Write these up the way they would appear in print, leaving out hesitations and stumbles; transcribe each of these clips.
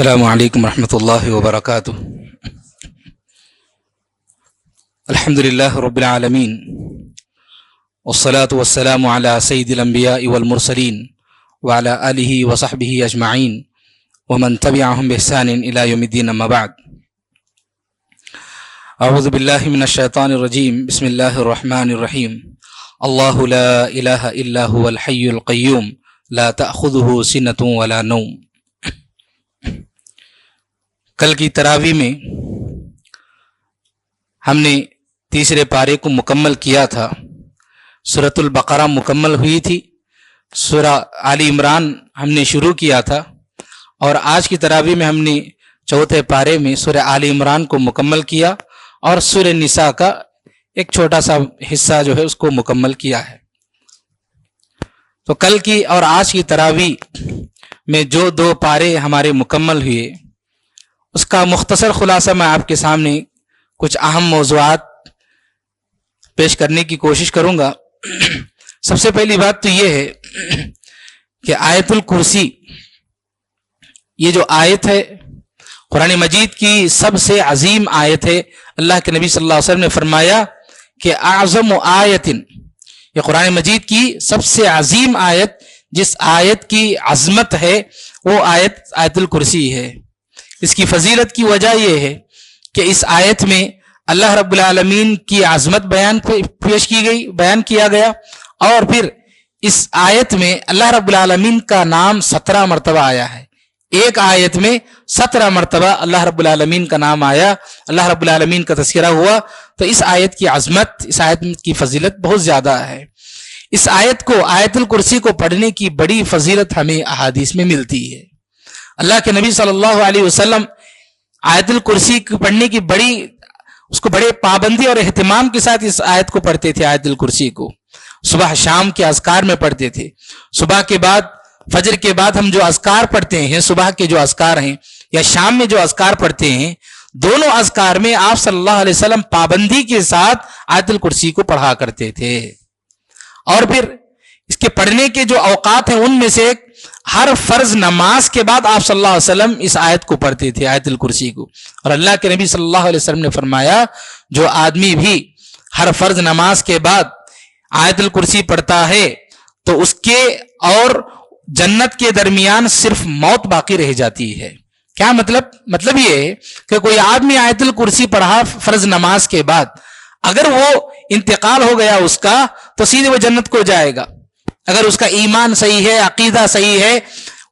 السلام علیکم ورحمۃ اللہ وبرکاتہ۔ الحمد للہ رب العالمین والصلاة والسلام علی سید الانبیاء والمرسلین وعلی آلہ وصحبہ اجمعین ومن تبعہم بإحسان الی یوم الدین، اما بعد۔ اعوذ باللہ من الشیطان الرجیم، بسم اللہ الرحمن الرحیم۔ اللہ لا الہ الا هو الحی القیوم لا تأخذہ سنۃ ولا نوم۔ کل کی تراویح میں ہم نے تیسرے پارے کو مکمل کیا تھا، سورۃ البقرہ مکمل ہوئی تھی، سورہ آل عمران ہم نے شروع کیا تھا، اور آج کی تراویح میں ہم نے چوتھے پارے میں سورہ آل عمران کو مکمل کیا اور سورہ نساء کا ایک چھوٹا سا حصہ جو ہے اس کو مکمل کیا ہے۔ تو کل کی اور آج کی تراویح میں جو دو پارے ہمارے مکمل ہوئے، اس کا مختصر خلاصہ میں آپ کے سامنے کچھ اہم موضوعات پیش کرنے کی کوشش کروں گا۔ سب سے پہلی بات تو یہ ہے کہ آیت الکرسی، یہ جو آیت ہے قرآن مجید کی سب سے عظیم آیت ہے۔ اللہ کے نبی صلی اللہ علیہ وسلم نے فرمایا کہ اعظم آیت، یہ قرآن مجید کی سب سے عظیم آیت، جس آیت کی عظمت ہے وہ آیت الکرسی ہے۔ اس کی فضیلت کی وجہ یہ ہے کہ اس آیت میں اللہ رب العالمین کی عظمت بیان کیا گیا، اور پھر اس آیت میں اللہ رب العالمین کا نام 17 مرتبہ آیا ہے۔ ایک آیت میں 17 مرتبہ اللہ رب العالمین کا نام آیا، اللہ رب العالمین کا تذکرہ ہوا، تو اس آیت کی عظمت، اس آیت کی فضیلت بہت زیادہ ہے۔ اس آیت کو، آیت الکرسی کو پڑھنے کی بڑی فضیلت ہمیں احادیث میں ملتی ہے۔ اللہ کے نبی صلی اللہ علیہ وسلم آیت الکرسی پڑھنے کی اس کو بڑے پابندی اور اہتمام کے ساتھ اس آیت کو پڑھتے تھے۔ آیت الکرسی کو صبح شام کے اذکار میں پڑھتے تھے۔ صبح کے بعد، فجر کے بعد ہم جو اذکار پڑھتے ہیں، صبح کے جو اذکار ہیں یا شام میں جو اذکار پڑھتے ہیں، دونوں اذکار میں آپ صلی اللہ علیہ وسلم پابندی کے ساتھ آیت الکرسی کو پڑھا کرتے تھے۔ اور پھر اس کے پڑھنے کے جو اوقات ہیں، ان میں سے ایک، ہر فرض نماز کے بعد آپ صلی اللہ علیہ وسلم اس آیت کو پڑھتے تھے، آیت الکرسی کو۔ اور اللہ کے نبی صلی اللہ علیہ وسلم نے فرمایا، جو آدمی بھی ہر فرض نماز کے بعد آیت الکرسی پڑھتا ہے تو اس کے اور جنت کے درمیان صرف موت باقی رہ جاتی ہے۔ کیا مطلب یہ ہے کہ کوئی آدمی آیت الکرسی پڑھا فرض نماز کے بعد، اگر وہ انتقال ہو گیا اس کا، تو سیدھے وہ جنت کو جائے گا۔ اگر اس کا ایمان صحیح ہے، عقیدہ صحیح ہے،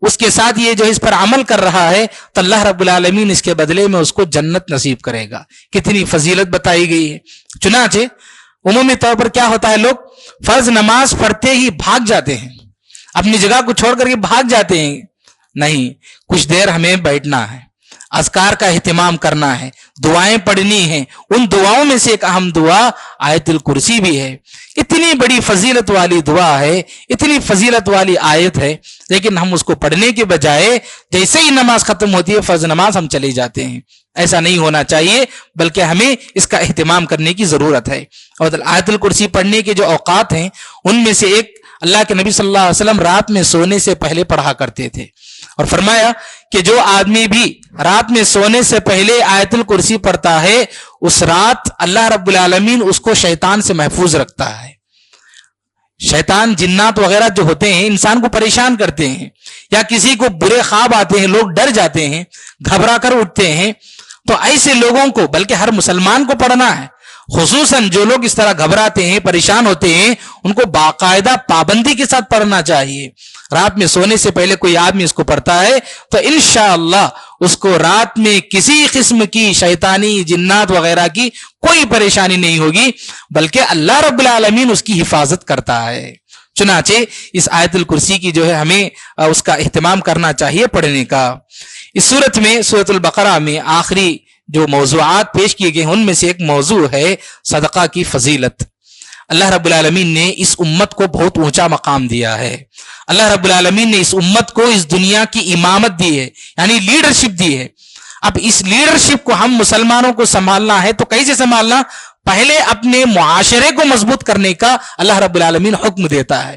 اس کے ساتھ یہ جو اس پر عمل کر رہا ہے، تو اللہ رب العالمین اس کے بدلے میں اس کو جنت نصیب کرے گا۔ کتنی فضیلت بتائی گئی ہے۔ چنانچہ عمومی طور پر کیا ہوتا ہے، لوگ فرض نماز پڑھتے ہی بھاگ جاتے ہیں، اپنی جگہ کو چھوڑ کر کے بھاگ جاتے ہیں۔ نہیں، کچھ دیر ہمیں بیٹھنا ہے، اذکار کا اہتمام کرنا ہے، دعائیں پڑھنی ہیں۔ ان دعاؤں میں سے ایک اہم دعا آیت الکرسی بھی ہے۔ اتنی بڑی فضیلت والی دعا ہے، اتنی فضیلت والی آیت ہے، لیکن ہم اس کو پڑھنے کے بجائے جیسے ہی نماز ختم ہوتی ہے، فرض نماز، ہم چلے جاتے ہیں۔ ایسا نہیں ہونا چاہیے، بلکہ ہمیں اس کا اہتمام کرنے کی ضرورت ہے۔ اور آیت الکرسی پڑھنے کے جو اوقات ہیں، ان میں سے ایک، اللہ کے نبی صلی اللہ علیہ وسلم رات میں سونے سے پہلے پڑھا کرتے تھے، اور فرمایا کہ جو آدمی بھی رات میں سونے سے پہلے آیت الکرسی پڑھتا ہے، اس رات اللہ رب العالمین اس کو شیطان سے محفوظ رکھتا ہے۔ شیطان، جنات وغیرہ جو ہوتے ہیں، انسان کو پریشان کرتے ہیں، یا کسی کو برے خواب آتے ہیں، لوگ ڈر جاتے ہیں، گھبرا کر اٹھتے ہیں، تو ایسے لوگوں کو، بلکہ ہر مسلمان کو پڑھنا ہے۔ خصوصاً جو لوگ اس طرح گھبراتے ہیں، پریشان ہوتے ہیں، ان کو باقاعدہ پابندی کے ساتھ پڑھنا چاہیے۔ رات میں سونے سے پہلے کوئی آدمی اس کو پڑھتا ہے تو انشاءاللہ اس کو رات میں کسی قسم کی شیطانی، جنات وغیرہ کی کوئی پریشانی نہیں ہوگی، بلکہ اللہ رب العالمین اس کی حفاظت کرتا ہے۔ چنانچہ اس آیت الکرسی کی جو ہے ہمیں اس کا اہتمام کرنا چاہیے، پڑھنے کا۔ اس صورت میں، سورۃ البقرہ میں آخری جو موضوعات پیش کیے گئے ہیں، ان میں سے ایک موضوع ہے صدقہ کی فضیلت۔ اللہ رب العالمین نے اس امت کو بہت اونچا مقام دیا ہے۔ اللہ رب العالمین نے اس امت کو اس دنیا کی امامت دی ہے، یعنی لیڈرشپ دی ہے۔ اب اس لیڈرشپ کو ہم مسلمانوں کو سنبھالنا ہے، تو کیسے سنبھالنا؟ پہلے اپنے معاشرے کو مضبوط کرنے کا اللہ رب العالمین حکم دیتا ہے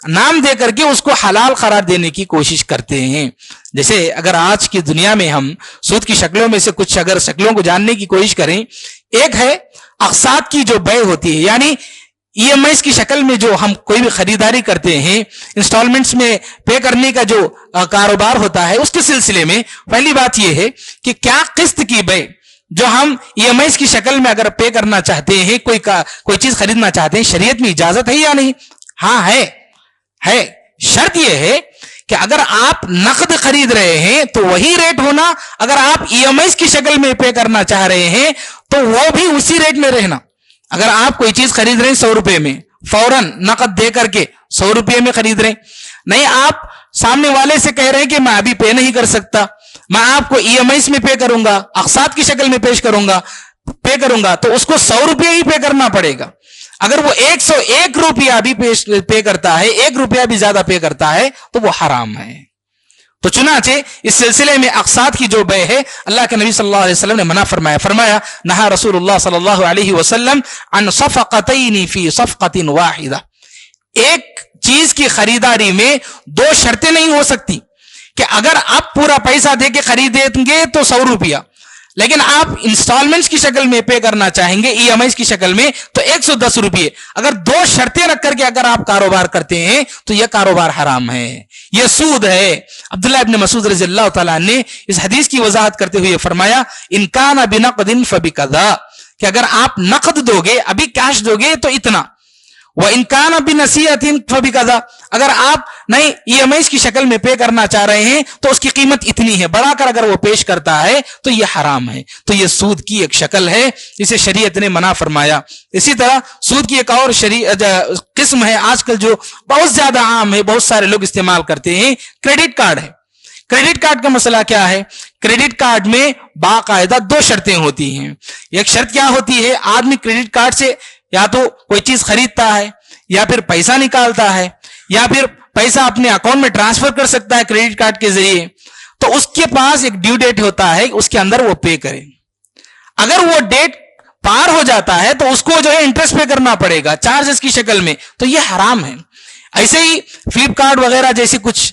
نام دے کر کے اس کو حلال قرار دینے کی کوشش کرتے ہیں. جیسے اگر آج کی دنیا میں ہم سود کی شکلوں میں سے کچھ اگر شکلوں کو جاننے کی کوشش کریں، ایک ہے اقساط کی جو بے ہوتی ہے، یعنی ای ایم آئیز کی شکل میں جو ہم کوئی بھی خریداری کرتے ہیں، انسٹالمنٹس میں پے کرنے کا جو کاروبار ہوتا ہے، اس کے سلسلے میں پہلی بات یہ ہے کہ کیا قسط کی بے جو ہم ای ایم آئیز کی شکل میں اگر پے کرنا چاہتے ہیں، کوئی چیز خریدنا چاہتے ہیں، شریعت میں اجازت ہے یا نہیں؟ ہاں ہے. شرط یہ ہے کہ اگر آپ نقد خرید رہے ہیں تو وہی ریٹ ہونا، اگر آپ ای ایم آئیز کی شکل میں پے کرنا چاہ رہے ہیں تو وہ بھی اسی ریٹ میں رہنا. اگر آپ کوئی چیز خرید رہے ہیں 100 روپے میں، فوراً نقد دے کر کے 100 روپے میں خرید رہے ہیں، نہیں آپ سامنے والے سے کہہ رہے ہیں کہ میں ابھی پے نہیں کر سکتا، میں آپ کو ای ایم آئیز میں پے کروں گا، اقساط کی شکل میں پے کروں گا تو اس کو 100 روپے ہی پے کرنا پڑے گا. اگر وہ 101 روپیہ بھی پے کرتا ہے، 1 روپیہ بھی زیادہ پے کرتا ہے تو وہ حرام ہے. تو چنانچہ اس سلسلے میں اقساط کی جو بے ہے، اللہ کے نبی صلی اللہ علیہ وسلم نے منع فرمایا نہا رسول اللہ صلی اللہ علیہ وسلم عن صفقتین فی صفقۃ واحدہ. ایک چیز کی خریداری میں 2 شرطیں نہیں ہو سکتی کہ اگر آپ پورا پیسہ دے کے خریدیں گے تو 100 روپیہ، لیکن آپ انسٹالمنٹس کی شکل میں پے کرنا چاہیں گے ای ایم آئیز کی شکل میں تو 110 روپیے. اگر 2 شرطیں رکھ کر کے اگر آپ کاروبار کرتے ہیں تو یہ کاروبار حرام ہے، یہ سود ہے. عبداللہ ابن مسعود رضی اللہ تعالیٰ نے اس حدیث کی وضاحت کرتے ہوئے فرمایا ان کان بنقد فبکذا، کہ اگر آپ نقد دو گے، ابھی کیش دو گے تو اتنا، وَإِن كَانَ بِنَسِيَةٍ فَبِكَذَا، اگر آپ نہیں ای ایم آئیز کی شکل میں پے کرنا چاہ رہے ہیں تو اس کی قیمت اتنی ہے، بڑھا کر اگر وہ پیش کرتا ہے تو یہ حرام ہے. تو یہ سود کی ایک شکل ہے، اسے شریعت نے منع فرمایا. اسی طرح سود کی ایک اور قسم ہے آج کل جو بہت زیادہ عام ہے، بہت سارے لوگ استعمال کرتے ہیں، کریڈٹ کارڈ ہے. کریڈٹ کارڈ کا مسئلہ کیا ہے؟ کریڈٹ کارڈ میں باقاعدہ 2 شرطیں ہوتی ہیں. ایک شرط کیا ہوتی ہے؟ آدمی کریڈٹ کارڈ سے یا تو کوئی چیز خریدتا ہے، یا پھر پیسہ نکالتا ہے، یا پھر پیسہ اپنے اکاؤنٹ میں ٹرانسفر کر سکتا ہے کریڈٹ کارڈ کے ذریعے، تو اس کے پاس ایک ڈیو ڈیٹ ہوتا ہے، اس کے اندر وہ پے کرے. اگر وہ ڈیٹ پار ہو جاتا ہے تو اس کو جو ہے انٹرسٹ پے کرنا پڑے گا چارجز کی شکل میں، تو یہ حرام ہے. ایسے ہی فلپ کارٹ وغیرہ جیسی کچھ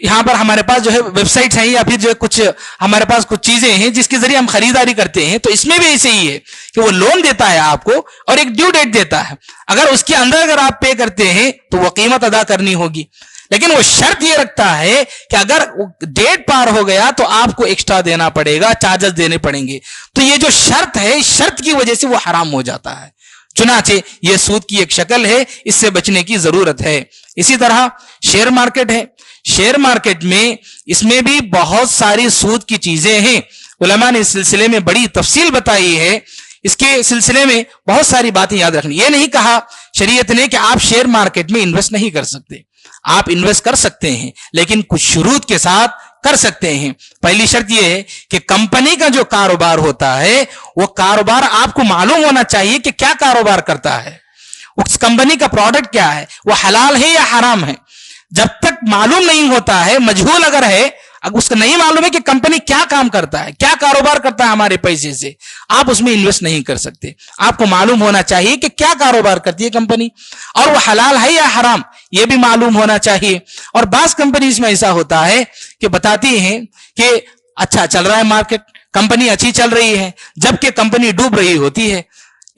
یہاں پر ہمارے پاس جو ہے ویب سائٹس ہیں، یا پھر جو ہے کچھ ہمارے پاس کچھ چیزیں ہیں جس کے ذریعے ہم خریداری کرتے ہیں، تو اس میں بھی ایسے ہی ہے کہ وہ لون دیتا ہے آپ کو اور ایک ڈیو ڈیٹ دیتا ہے. اگر اس کے اندر اگر آپ پے کرتے ہیں تو وہ قیمت ادا کرنی ہوگی، لیکن وہ شرط یہ رکھتا ہے کہ اگر ڈیٹ پار ہو گیا تو آپ کو ایکسٹرا دینا پڑے گا، چارجز دینے پڑیں گے. تو یہ جو شرط ہے، شرط کی وجہ سے وہ حرام ہو جاتا ہے. چنانچہ یہ سود کی ایک شکل ہے، اس سے بچنے کی ضرورت ہے. اسی طرح شیئر مارکیٹ ہے. شیئر مارکیٹ میں اس میں بھی بہت ساری سود کی چیزیں ہیں. علماء نے اس سلسلے میں بڑی تفصیل بتائی ہے. اس کے سلسلے میں بہت ساری باتیں یاد رکھنی. یہ نہیں کہا شریعت نے کہ آپ شیئر مارکیٹ میں انویسٹ نہیں کر سکتے. آپ انویسٹ کر سکتے ہیں، لیکن کچھ شروط کے ساتھ کر سکتے ہیں. پہلی شرط یہ ہے کہ کمپنی کا جو کاروبار ہوتا ہے وہ کاروبار آپ کو معلوم ہونا چاہیے کہ کیا کاروبار کرتا ہے، اس کمپنی کا پروڈکٹ کیا ہے، وہ حلال ہے یا حرام ہے. جب تک معلوم نہیں ہوتا ہے، مجہول اگر ہے، اگر اس کو نہیں معلوم ہے کہ کمپنی کیا کام کرتا ہے، کیا کاروبار کرتا ہے ہمارے پیسے سے، آپ اس میں انویسٹ نہیں کر سکتے. آپ کو معلوم ہونا چاہیے کہ کیا کاروبار کرتی ہے کمپنی، اور وہ حلال ہے یا حرام یہ بھی معلوم ہونا چاہیے. اور بعض کمپنیز میں ایسا ہوتا ہے کہ بتاتی ہیں کہ اچھا چل رہا ہے مارکیٹ، کمپنی اچھی چل رہی ہے، جبکہ کمپنی ڈوب رہی ہوتی ہے.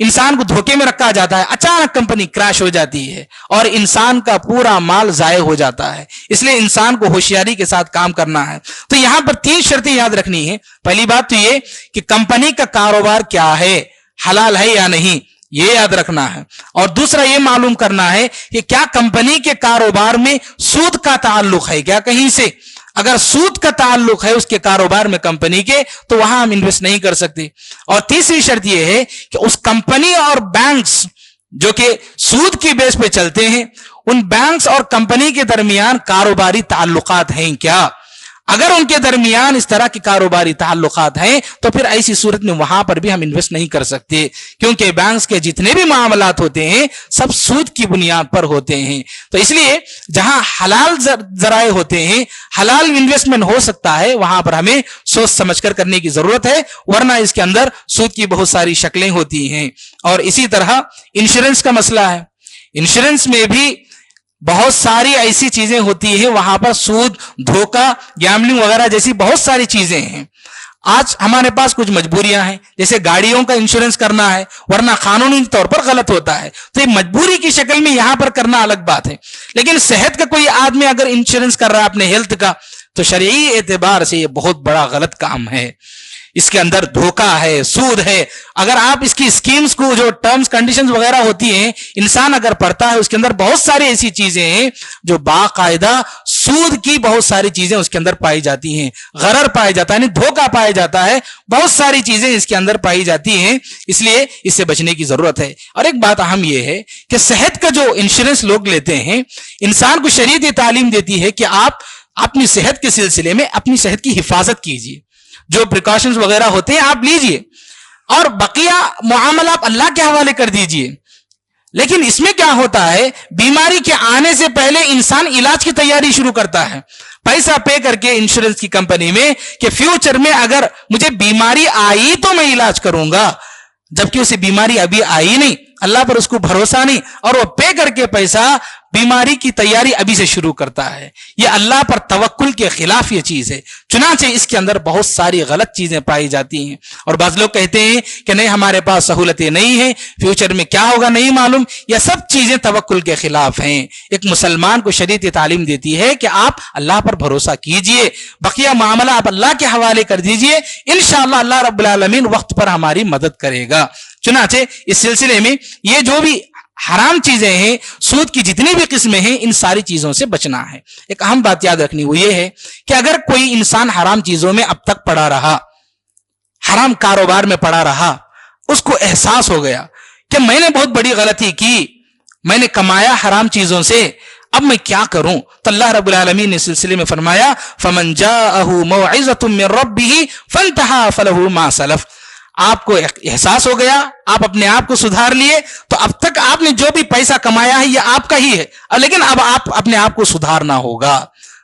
انسان کو دھوکے میں رکھا جاتا ہے، اچانک کمپنی کریش ہو جاتی ہے اور انسان کا پورا مال ضائع ہو جاتا ہے. اس لیے انسان کو ہوشیاری کے ساتھ کام کرنا ہے. تو یہاں پر 3 شرطیں یاد رکھنی ہے. پہلی بات تو یہ کہ کمپنی کا کاروبار کیا ہے، حلال ہے یا نہیں، یہ یاد رکھنا ہے. اور دوسرا یہ معلوم کرنا ہے کہ کیا کمپنی کے کاروبار میں سود کا تعلق ہے کیا کہیں سے. اگر سود کا تعلق ہے اس کے کاروبار میں کمپنی کے، تو وہاں ہم انویسٹ نہیں کر سکتے. اور تیسری شرط یہ ہے کہ اس کمپنی اور بینکس جو کہ سود کی بیس پہ چلتے ہیں، ان بینکس اور کمپنی کے درمیان کاروباری تعلقات ہیں کیا. اگر ان کے درمیان اس طرح کے کاروباری تعلقات ہیں تو پھر ایسی صورت میں وہاں پر بھی ہم انویسٹ نہیں کر سکتے، کیونکہ بینکس کے جتنے بھی معاملات ہوتے ہیں سب سود کی بنیاد پر ہوتے ہیں. تو اس لیے جہاں حلال ذرائع ہوتے ہیں، حلال انویسٹمنٹ ہو سکتا ہے، وہاں پر ہمیں سوچ سمجھ کر کرنے کی ضرورت ہے، ورنہ اس کے اندر سود کی بہت ساری شکلیں ہوتی ہیں. اور اسی طرح انشورنس کا مسئلہ ہے. انشورنس میں بھی بہت ساری ایسی چیزیں ہوتی ہیں وہاں پر سود، دھوکہ، گیمبلنگ وغیرہ جیسی بہت ساری چیزیں ہیں. آج ہمارے پاس کچھ مجبوریاں ہیں، جیسے گاڑیوں کا انشورنس کرنا ہے، ورنہ قانونی طور پر غلط ہوتا ہے، تو یہ مجبوری کی شکل میں یہاں پر کرنا الگ بات ہے. لیکن صحت کا کوئی آدمی اگر انشورنس کر رہا ہے اپنے ہیلتھ کا، تو شرعی اعتبار سے یہ بہت بڑا غلط کام ہے. اس کے اندر دھوکہ ہے، سود ہے. اگر آپ اس کی اسکیمز کو، جو ٹرمز کنڈیشنز وغیرہ ہوتی ہیں، انسان اگر پڑھتا ہے، اس کے اندر بہت ساری ایسی چیزیں ہیں جو باقاعدہ سود کی بہت ساری چیزیں اس کے اندر پائی جاتی ہیں، غرر پایا جاتا ہے، یعنی دھوکہ پایا جاتا ہے، بہت ساری چیزیں اس کے اندر پائی جاتی ہیں. اس لیے اس سے بچنے کی ضرورت ہے. اور ایک بات اہم یہ ہے کہ صحت کا جو انشورنس لوگ لیتے ہیں، انسان کو شریعت یہ تعلیم دیتی ہے کہ آپ اپنی صحت کے سلسلے میں اپنی صحت کی حفاظت کیجیے، جو پریکاشنز وغیرہ ہوتے ہیں آپ لیجئے، اور بقیہ معاملہ آپ اللہ کے حوالے کر دیجئے. لیکن اس میں کیا ہوتا ہے، بیماری کے آنے سے پہلے انسان علاج کی تیاری شروع کرتا ہے، پیسہ پے کر کے انشورنس کی کمپنی میں، کہ فیوچر میں اگر مجھے بیماری آئی تو میں علاج کروں گا، جبکہ اسے بیماری ابھی آئی نہیں، اللہ پر اس کو بھروسہ نہیں، اور وہ پے کر کے پیسہ بیماری کی تیاری ابھی سے شروع کرتا ہے. یہ اللہ پر توکل کے خلاف یہ چیز ہے. چنانچہ اس کے اندر بہت ساری غلط چیزیں پائی جاتی ہیں، اور بعض لوگ کہتے ہیں کہ نہیں ہمارے پاس سہولتیں نہیں ہیں، فیوچر میں کیا ہوگا نہیں معلوم. یہ سب چیزیں توکل کے خلاف ہیں. ایک مسلمان کو شریعت تعلیم دیتی ہے کہ آپ اللہ پر بھروسہ کیجئے، بقیہ معاملہ آپ اللہ کے حوالے کر دیجئے، انشاءاللہ اللہ رب العالمین وقت پر ہماری مدد کرے گا. چنانچہ اس سلسلے میں یہ جو بھی حرام چیزیں ہیں، سود کی جتنی بھی قسمیں ہیں، ان ساری چیزوں سے بچنا ہے. ایک اہم بات یاد رکھنی وہ یہ ہے کہ اگر کوئی انسان حرام چیزوں میں اب تک پڑا رہا، حرام کاروبار میں پڑا رہا، اس کو احساس ہو گیا کہ میں نے بہت بڑی غلطی کی، میں نے کمایا حرام چیزوں سے، اب میں کیا کروں، تو اللہ رب العالمین نے سلسلے میں فرمایا فَمَنْ جَاءَهُ مَوْعِظَةٌ مِّن رَبِّهِ فَانْتَهَا فَلَهُ مَا سَلَفَ. آپ کو احساس ہو گیا، آپ اپنے آپ کو سدھار لیے، تو اب تک آپ نے جو بھی پیسہ کمایا ہے یہ آپ کا ہی ہے، لیکن اب آپ اپنے آپ کو سدھارنا ہوگا.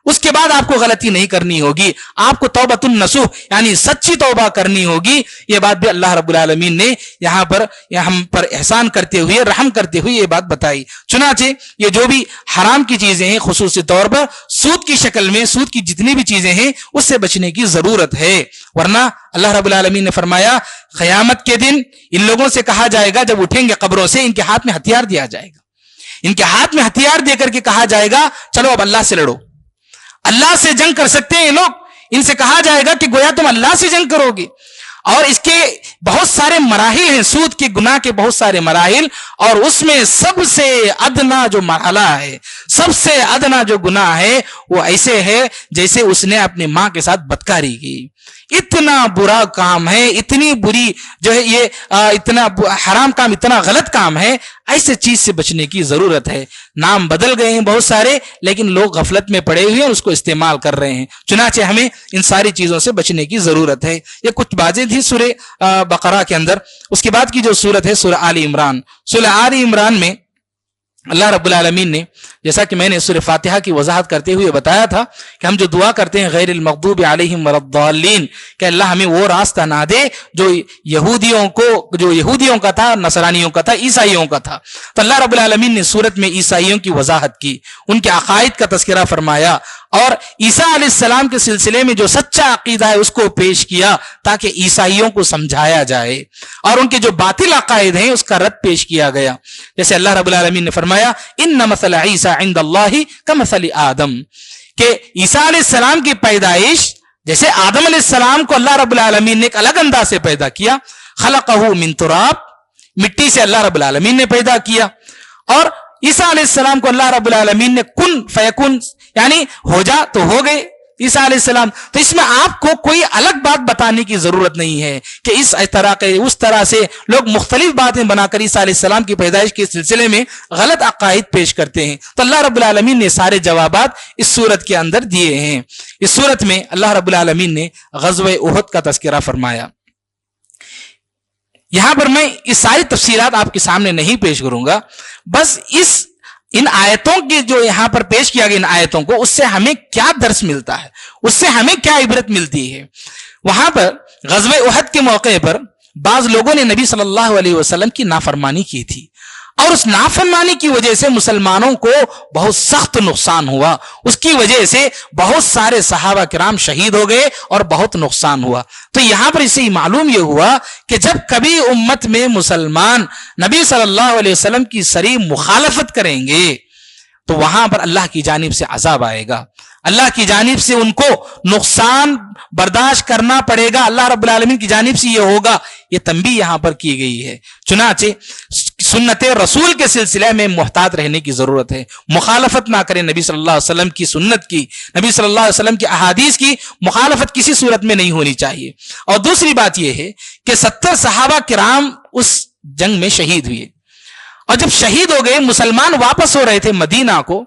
اس کے بعد آپ کو غلطی نہیں کرنی ہوگی، آپ کو توبۃ النصوح یعنی سچی توبہ کرنی ہوگی. یہ بات بھی اللہ رب العالمین نے یہاں پر ہم پر احسان کرتے ہوئے، رحم کرتے ہوئے یہ بات بتائی. چنانچہ یہ جو بھی حرام کی چیزیں ہیں، خصوصی طور پر سود کی شکل میں، سود کی جتنی بھی چیزیں ہیں، اس سے بچنے کی ضرورت ہے. ورنہ اللہ رب العالمین نے فرمایا قیامت کے دن ان لوگوں سے کہا جائے گا، جب اٹھیں گے قبروں سے، ان کے ہاتھ میں ہتھیار دیا جائے گا، ان کے ہاتھ میں ہتھیار دے کر کے کہا جائے گا چلو اب اللہ سے لڑو، اللہ سے جنگ کر سکتے ہیں یہ لوگ. ان سے کہا جائے گا کہ گویا تم اللہ سے جنگ کرو گے. اور اس کے بہت سارے مراحل ہیں، سود کے گناہ کے بہت سارے مراحل، اور اس میں سب سے ادنا جو مرحلہ ہے، سب سے ادنا جو گناہ ہے، وہ ایسے ہے جیسے اس نے اپنی ماں کے ساتھ بدکاری کی. اتنا برا کام ہے، اتنی بری جو ہے یہ اتنا حرام کام، اتنا غلط کام ہے. ایسے چیز سے بچنے کی ضرورت ہے. نام بدل گئے ہیں بہت سارے، لیکن لوگ غفلت میں پڑے ہوئے ہیں، اس کو استعمال کر رہے ہیں. چنانچہ ہمیں ان ساری چیزوں سے بچنے کی ضرورت ہے. یہ کچھ باتیں تھی سورہ بقرہ کے اندر. اس کے بعد کی جو سورت ہے سورہ آل عمران. سورہ آل عمران میں اللہ رب العالمین نے، جیسا کہ میں نے سورہ فاتحہ کی وضاحت کرتے ہوئے بتایا تھا کہ ہم جو دعا کرتے ہیں غیر المغضوب علیہم ولا الضالین، کہ اللہ ہمیں وہ راستہ نہ دے جو یہودیوں کا تھا، نصرانیوں کا تھا، عیسائیوں کا تھا. تو اللہ رب العالمین نے سورت میں عیسائیوں کی وضاحت کی، ان کے عقائد کا تذکرہ فرمایا، اور عیسیٰ علیہ السلام کے سلسلے میں جو سچا عقیدہ ہے اس کو پیش کیا تاکہ عیسائیوں کو سمجھایا جائے، اور ان کے جو باطل عقائد ہیں اس کا رد پیش کیا گیا. جیسے اللہ رب العالمین نے فرمایا ان مثل عیسیٰ عند اللہ کمثل آدم، کہ عیسیٰ علیہ السلام کی پیدائش جیسے آدم علیہ السلام کو اللہ رب العالمین نے ایک الگ انداز سے پیدا کیا، خلقہ من تراب، مٹی سے اللہ رب العالمین نے پیدا کیا، اور عیسیٰ علیہ السلام کو اللہ رب العالمین نے کن فیکن یعنی ہو جا تو ہو گئے عیسیٰ علیہ السلام. تو اس میں آپ کو کوئی الگ بات بتانے کی ضرورت نہیں ہے کہ اس طرح سے لوگ مختلف باتیں بنا کر عیسیٰ علیہ السلام کی پیدائش کے سلسلے میں غلط عقائد پیش کرتے ہیں. تو اللہ رب العالمین نے سارے جوابات اس سورت کے اندر دیے ہیں. اس سورت میں اللہ رب العالمین نے غزوہ احد کا تذکرہ فرمایا. یہاں پر میں اس ساری تفصیلات آپ کے سامنے نہیں پیش کروں گا، بس ان آیتوں کی جو یہاں پر پیش کیا گیا، ان آیتوں کو، اس سے ہمیں کیا درس ملتا ہے، اس سے ہمیں کیا عبرت ملتی ہے. وہاں پر غزوہ احد کے موقع پر بعض لوگوں نے نبی صلی اللہ علیہ وسلم کی نافرمانی کی تھی، اور اس نافرمانی کی وجہ سے مسلمانوں کو بہت سخت نقصان ہوا، اس کی وجہ سے بہت سارے صحابہ کرام شہید ہو گئے اور بہت نقصان ہوا۔ تو یہاں پر اس سے معلوم یہ ہوا کہ جب کبھی امت میں مسلمان نبی صلی اللہ علیہ وسلم کی صریح مخالفت کریں گے تو وہاں پر اللہ کی جانب سے عذاب آئے گا، اللہ کی جانب سے ان کو نقصان برداشت کرنا پڑے گا، اللہ رب العالمین کی جانب سے یہ ہوگا۔ یہ تنبیہ یہاں پر کی گئی ہے۔ چنانچہ سنت رسول کے سلسلے میں محتاط رہنے کی ضرورت ہے، مخالفت نہ کریں نبی صلی اللہ علیہ وسلم کی سنت کی، نبی صلی اللہ علیہ وسلم کی احادیث کی مخالفت کسی صورت میں نہیں ہونی چاہیے۔ اور دوسری بات یہ ہے کہ 70 صحابہ کرام اس جنگ میں شہید ہوئے، اور جب شہید ہو گئے مسلمان واپس ہو رہے تھے مدینہ کو،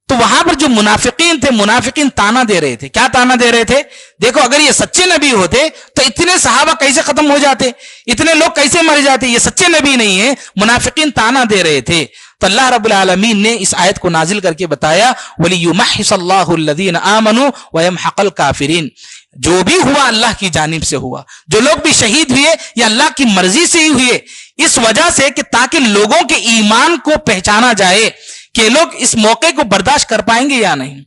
تو وہاں پر جو منافقین تھے، منافقین تانا دے رہے تھے۔ کیا تانا دے رہے تھے؟ دیکھو اگر یہ سچے نبی ہوتے تو اتنے صحابہ کیسے ختم ہو جاتے، اتنے لوگ کیسے مر جاتے، یہ سچے نبی نہیں ہیں۔ منافقین تانا دے رہے تھے، تو اللہ رب العالمین نے اس آیت کو نازل کر کے بتایا وَلِيُمَحِّصَ اللَّهُ الَّذِينَ آمَنُوا وَيَمْحَقَ الْكَافِرِينَ۔ جو بھی ہوا اللہ کی جانب سے ہوا، جو لوگ بھی شہید ہوئے یا اللہ کی مرضی سے ہی ہوئے، اس وجہ سے کہ تاکہ لوگوں کے ایمان کو پہچانا جائے کہ لوگ اس موقع کو برداشت کر پائیں گے یا نہیں۔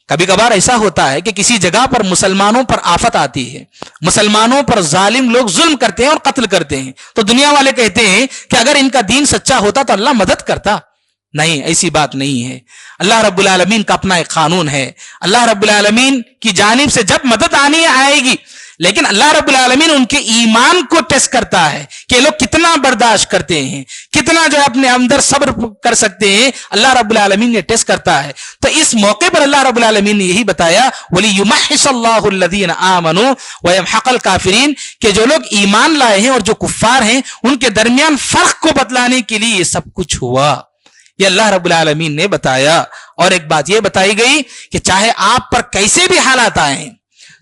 کبھی کبھار ایسا ہوتا ہے کہ کسی جگہ پر مسلمانوں پر آفت آتی ہے، مسلمانوں پر ظالم لوگ ظلم کرتے ہیں اور قتل کرتے ہیں، تو دنیا والے کہتے ہیں کہ اگر ان کا دین سچا ہوتا تو اللہ مدد کرتا۔ نہیں، ایسی بات نہیں ہے۔ اللہ رب العالمین کا اپنا ایک قانون ہے، اللہ رب العالمین کی جانب سے جب مدد آنی آئے گی، لیکن اللہ رب العالمین ان کے ایمان کو ٹیسٹ کرتا ہے کہ لوگ کتنا برداشت کرتے ہیں، کتنا جو اپنے اندر صبر کر سکتے ہیں، اللہ رب العالمین نے ٹیسٹ کرتا ہے۔ تو اس موقع پر اللہ رب العالمین نے یہی بتایا وَلِيُمَحِّصَ اللَّهُ الَّذِينَ آمَنُوا وَيَمْحَقَ الْكَافِرِينَ، کہ جو لوگ ایمان لائے ہیں اور جو کفار ہیں ان کے درمیان فرق کو بتلانے کے لیے یہ سب کچھ ہوا، یہ اللہ رب العالمین نے بتایا۔ اور ایک بات یہ بتائی گئی کہ چاہے آپ پر کیسے بھی حالات آئیں،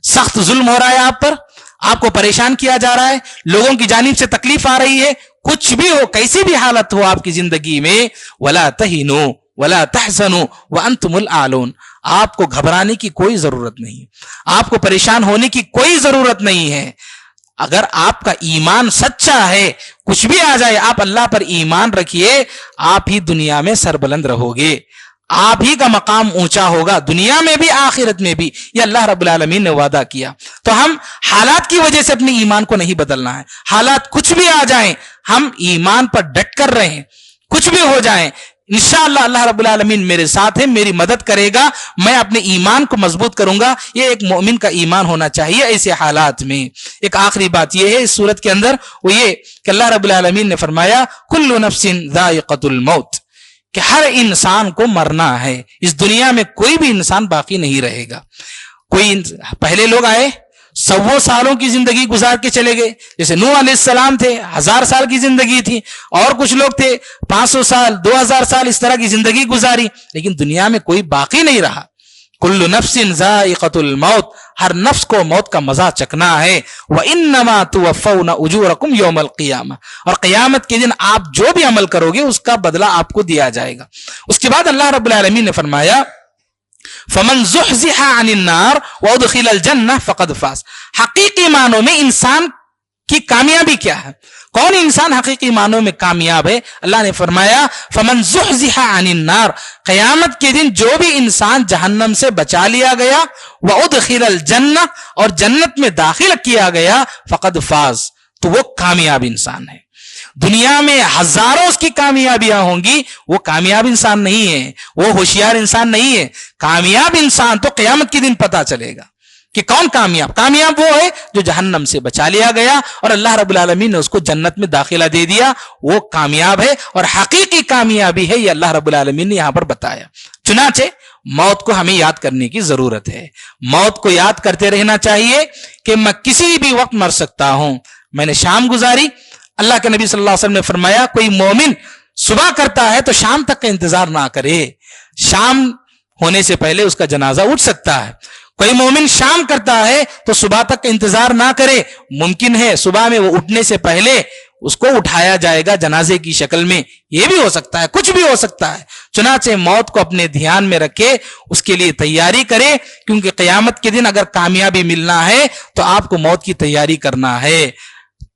سخت ظلم ہو رہا ہے آپ پر، آپ کو پریشان کیا جا رہا ہے، لوگوں کی جانب سے تکلیف آ رہی ہے، کچھ بھی ہو، کیسی بھی حالت ہو آپ کی زندگی میں، وَلَا تَهِنُوا وَلَا تَحْزَنُوا وَأَنْتُمُ الْأَعْلَوْنَ، آپ کو گھبرانے کی کوئی ضرورت نہیں، آپ کو پریشان ہونے کی کوئی ضرورت نہیں ہے۔ اگر آپ کا ایمان سچا ہے، کچھ بھی آ جائے آپ اللہ پر ایمان رکھیے، آپ ہی دنیا میں سربلند رہو گے، آپ ہی کا مقام اونچا ہوگا، دنیا میں بھی آخرت میں بھی، یہ اللہ رب العالمین نے وعدہ کیا۔ تو ہم حالات کی وجہ سے اپنے ایمان کو نہیں بدلنا ہے، حالات کچھ بھی آ جائیں ہم ایمان پر ڈٹ کر رہیں، کچھ بھی ہو جائیں انشاءاللہ اللہ رب العالمین میرے ساتھ ہے، میری مدد کرے گا، میں اپنے ایمان کو مضبوط کروں گا۔ یہ ایک مومن کا ایمان ہونا چاہیے ایسے حالات میں۔ ایک آخری بات یہ ہے اس صورت کے اندر، وہ یہ کہ اللہ رب العالمین نے فرمایا کل نفس ذائقۃ الموت، کہ ہر انسان کو مرنا ہے، اس دنیا میں کوئی بھی انسان باقی نہیں رہے گا۔ کوئی پہلے لوگ آئے 100 سالوں کی زندگی گزار کے چلے گئے، جیسے نوح علیہ السلام تھے 1000 سال کی زندگی تھی، اور کچھ لوگ تھے 500 سال 2000 سال اس طرح کی زندگی گزاری، لیکن دنیا میں کوئی باقی نہیں رہا۔ کل نفس ذائقۃ الموت، ہر نفس کو موت کا مزہ چکھنا ہے۔ وَإِنَّمَا تُوَفَّوْنَ أُجُورَكُمْ يَوْمَ الْقِيَامَةِ، اور قیامت کے دن آپ جو بھی عمل کرو گے اس کا بدلہ آپ کو دیا جائے گا۔ اس کے بعد اللہ رب العالمین نے فرمایا فَمَنْ زُحْزِحَ عَنِ النَّارِ وَأُدْخِلَ الْجَنَّةَ فَقَدْ فَازَ۔ حقیقی معنوں میں انسان کی کامیابی کیا ہے؟ کون انسان حقیقی معنوں میں کامیاب ہے؟ اللہ نے فرمایا فَمَنْ زُحْزِحَ عَنِ النَّارِ، قیامت کے دن جو بھی انسان جہنم سے بچا لیا گیا، وَأُدْخِلَ الْجَنَّةَ، اور جنت میں داخل کیا گیا، فَقَدْ فَازَ، تو وہ کامیاب انسان ہے۔ دنیا میں ہزاروں اس کی کامیابیاں ہوں گی، وہ کامیاب انسان نہیں ہے، وہ ہوشیار انسان نہیں ہے۔ کامیاب انسان تو قیامت کے دن پتا چلے گا کہ کون کامیاب۔ کامیاب وہ ہے جو جہنم سے بچا لیا گیا اور اللہ رب العالمین نے اس کو جنت میں داخلہ دے دیا، وہ کامیاب ہے، اور حقیقی کامیابی ہے، یہ اللہ رب العالمین نے یہاں پر بتایا۔ چنانچہ موت کو ہمیں یاد کرنے کی ضرورت ہے، موت کو یاد کرتے رہنا چاہیے کہ میں کسی بھی وقت مر سکتا ہوں۔ میں نے شام گزاری، اللہ کے نبی صلی اللہ علیہ وسلم نے فرمایا کوئی مومن صبح کرتا ہے تو شام تک کا انتظار نہ کرے، شام ہونے سے پہلے اس کا جنازہ اٹھ سکتا ہے۔ کوئی مومن شام کرتا ہے تو صبح تک کا انتظار نہ کرے، ممکن ہے صبح میں وہ اٹھنے سے پہلے اس کو اٹھایا جائے گا جنازے کی شکل میں، یہ بھی ہو سکتا ہے، کچھ بھی ہو سکتا ہے۔ چنانچہ موت کو اپنے دھیان میں رکھے، اس کے لیے تیاری کرے، کیونکہ قیامت کے دن اگر کامیابی ملنا ہے تو آپ کو موت کی تیاری کرنا ہے۔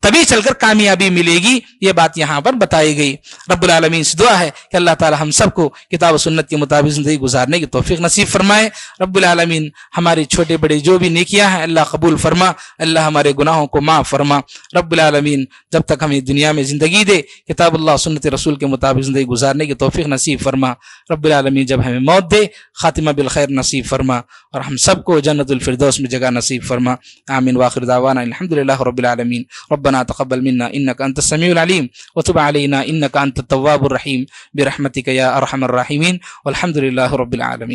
تبھی چل کر کامیابی ملے گی، یہ بات یہاں پر بتائی گئی۔ رب العالمین سے دعا ہے کہ اللہ تعالی ہم سب کو کتاب و سنت کے مطابق زندگی گزارنے کی توفیق نصیب فرمائے۔ رب العالمین ہماری چھوٹے بڑے جو بھی نیکیاں ہیں اللہ قبول فرما، اللہ ہمارے گناہوں کو معاف فرما۔ رب العالمین جب تک ہمیں دنیا میں زندگی دے کتاب اللہ سنت رسول کے مطابق زندگی گزارنے کی توفیق نصیب فرما۔ رب العالمین جب ہمیں موت دے خاتمہ بالخیر نصیب فرما، اور ہم سب کو جنت الفردوس میں جگہ نصیب فرما۔ آمین واخر دعوانا الحمدللہ رب العالمین۔ ربنا تقبل منا انك انت السميع العليم وتب علينا انك انت التواب الرحيم برحمتك يا ارحم الراحمين والحمد لله رب العالمين۔